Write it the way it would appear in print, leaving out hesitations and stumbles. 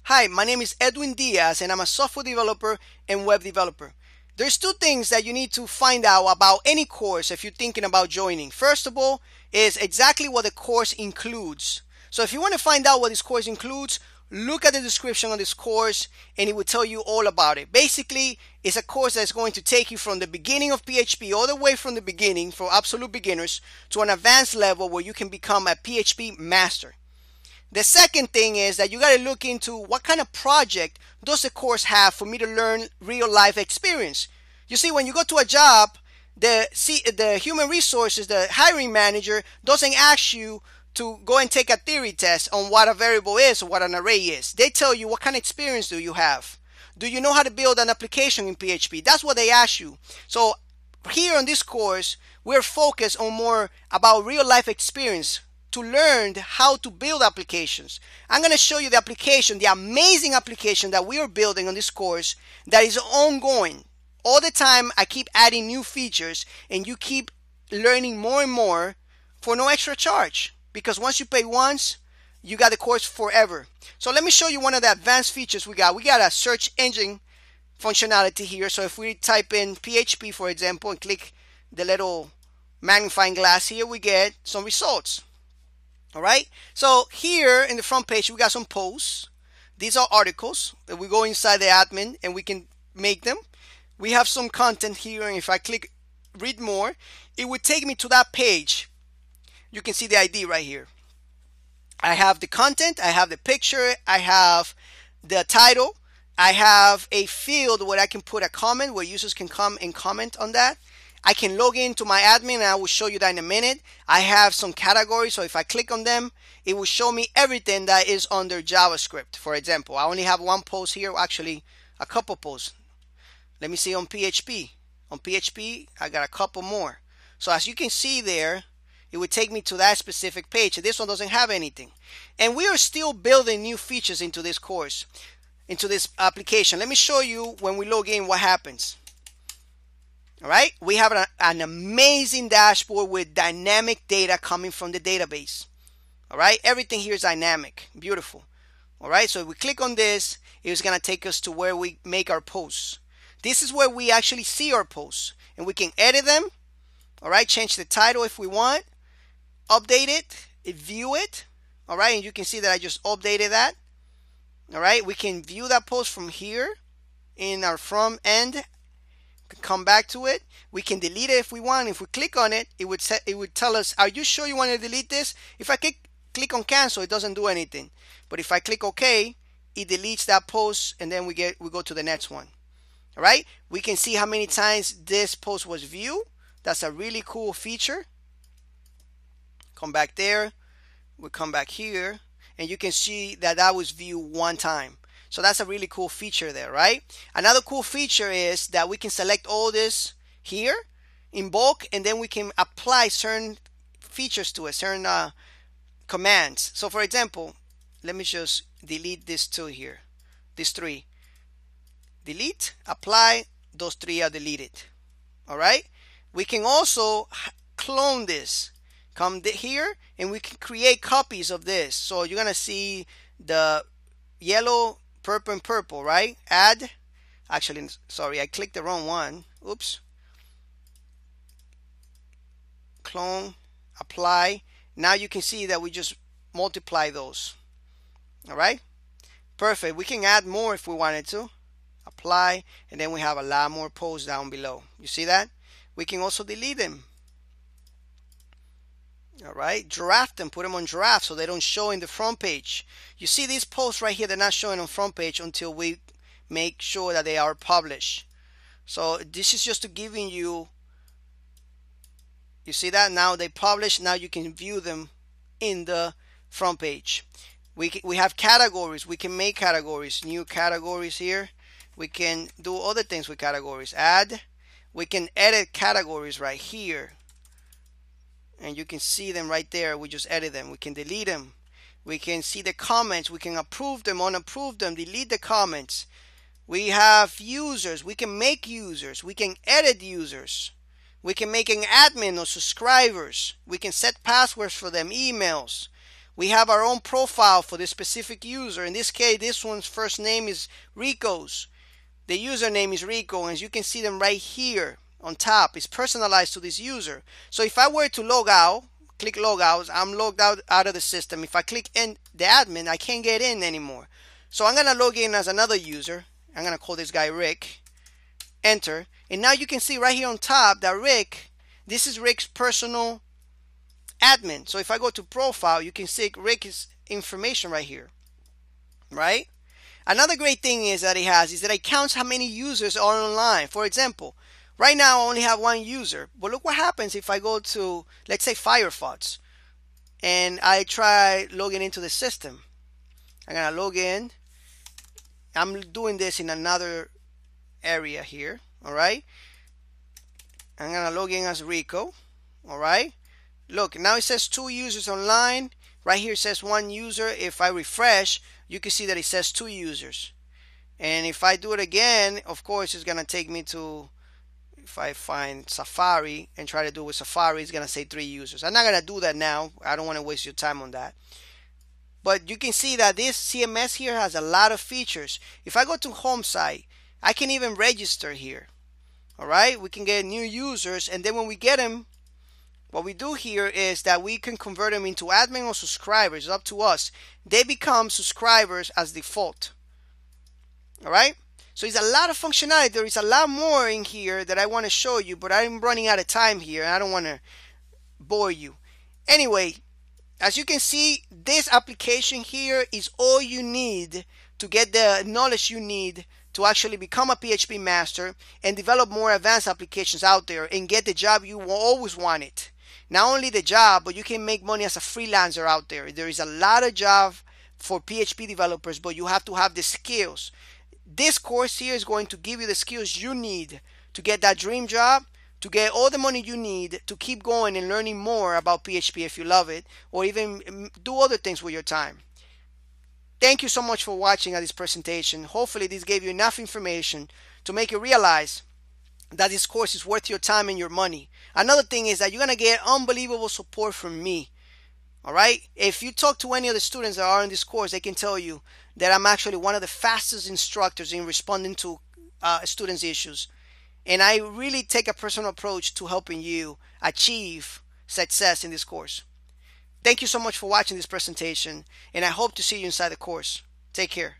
Hi, my name is Edwin Diaz and I'm a software developer and web developer. There's two things that you need to find out about any course if you're thinking about joining. First of all is exactly what the course includes. So if you want to find out what this course includes, look at the description of this course and it will tell you all about it. Basically, it's a course that's going to take you from the beginning of PHP all the way from the beginning for absolute beginners to an advanced level where you can become a PHP master. The second thing is that you got to look into what kind of project does the course have for me to learn real life experience. You see, when you go to a job, the human resources, the hiring manager doesn't ask you to go and take a theory test on what a variable is or what an array is. They tell you what kind of experience do you have. Do you know how to build an application in PHP? That's what they ask you. So here on this course, we're focused on more about real life experience to learn how to build applications. I'm going to show you the application, the amazing application that we are building on this course that is ongoing. All the time I keep adding new features and you keep learning more and more for no extra charge. Because once you pay once, you got the course forever. So let me show you one of the advanced features we got. We got a search engine functionality here. So if we type in PHP, for example, and click the little magnifying glass here, we get some results. All right, so here in the front page we got some posts. These are articles that we go inside the admin and we can make them. We have some content here, and if I click read more, it would take me to that page. You can see the ID right here. I have the content, I have the picture, I have the title, I have a field where I can put a comment where users can come and comment on that. I can log into my admin and I will show you that in a minute. I have some categories, so if I click on them, it will show me everything that is under JavaScript. For example, I only have one post here, actually a couple posts. Let me see on PHP. On PHP, I got a couple more. So as you can see there, it would take me to that specific page. This one doesn't have anything. And we are still building new features into this course, into this application. Let me show you when we log in what happens. All right, we have an amazing dashboard with dynamic data coming from the database. All right, everything here is dynamic, beautiful. All right, so if we click on this, it's going to take us to where we make our posts. This is where we actually see our posts and we can edit them. All right, change the title if we want, update it, view it. All right, and you can see that I just updated that. All right, we can view that post from here in our front end. Come back to it. We can delete it if we want. If we click on it, it would tell us, are you sure you want to delete this? If I click on cancel, it doesn't do anything. But if I click OK, it deletes that post and then we go to the next one. All right, we can see how many times this post was viewed. That's a really cool feature. Come back there, we come back here, and you can see that that was viewed one time. So that's a really cool feature there, right? Another cool feature is that we can select all this here in bulk, and then we can apply certain features to it, certain commands. So for example, let me just delete this two here, these three. Delete, apply, those three are deleted. All right? We can also clone this. Come here, and we can create copies of this. So you're going to see the yellow, purple, and purple, right? Add, actually, sorry, I clicked the wrong one. Oops. Clone, apply. Now you can see that we just multiply those. All right? Perfect. We can add more if we wanted to. Apply, and then we have a lot more posts down below. You see that? We can also delete them. All right, draft them, put them on draft so they don't show in the front page. You see these posts right here, they're not showing on front page until we make sure that they are published. So this is just to giving you see that now they publish. Now you can view them in the front page. We have categories. We can make categories, new categories here. We can do other things with categories. Add. We can edit categories right here. And you can see them right there. We just edit them. We can delete them. We can see the comments. We can approve them, unapprove them, delete the comments. We have users. We can make users. We can edit users. We can make an admin or subscribers. We can set passwords for them, emails. We have our own profile for this specific user. In this case, this one's first name is Rico's. The username is Rico, and as you can see them right here on top, it's personalized to this user. So if I were to log out, click log out, I'm logged out of the system. If I click in the admin, I can't get in anymore. So I'm going to log in as another user. I'm going to call this guy Rick. Enter. And now you can see right here on top that Rick, this is Rick's personal admin. So if I go to profile, you can see Rick's information right here. Right? Another great thing is that it counts how many users are online. For example, right now I only have one user, but look what happens if I go to, let's say, Firefox, and I try logging into the system. I'm gonna log in. I'm doing this in another area here. All right. I'm gonna log in as Rico. All right. Look, now it says 2 users online. Right here it says 1 user. If I refresh, you can see that it says 2 users. And if I do it again, of course, it's going to take me to, if I find Safari and try to do it with Safari, it's going to say 3 users. I'm not going to do that now. I don't want to waste your time on that. But you can see that this CMS here has a lot of features. If I go to home site, I can even register here. All right, we can get new users, and then when we get them, what we do here is that we can convert them into admin or subscribers. It's up to us. They become subscribers as default. All right. So it's a lot of functionality. There is a lot more in here that I want to show you, but I'm running out of time here, and I don't want to bore you. Anyway, as you can see, this application here is all you need to get the knowledge you need to actually become a PHP master and develop more advanced applications out there and get the job you always wanted. Not only the job, but you can make money as a freelancer out there. There is a lot of job for PHP developers, but you have to have the skills. This course here is going to give you the skills you need to get that dream job, to get all the money you need to keep going and learning more about PHP if you love it, or even do other things with your time. Thank you so much for watching this presentation. Hopefully this gave you enough information to make you realize that this course is worth your time and your money. Another thing is that you're going to get unbelievable support from me. All right? If you talk to any of the students that are in this course, they can tell you that I'm actually one of the fastest instructors in responding to students' issues. And I really take a personal approach to helping you achieve success in this course. Thank you so much for watching this presentation, and I hope to see you inside the course. Take care.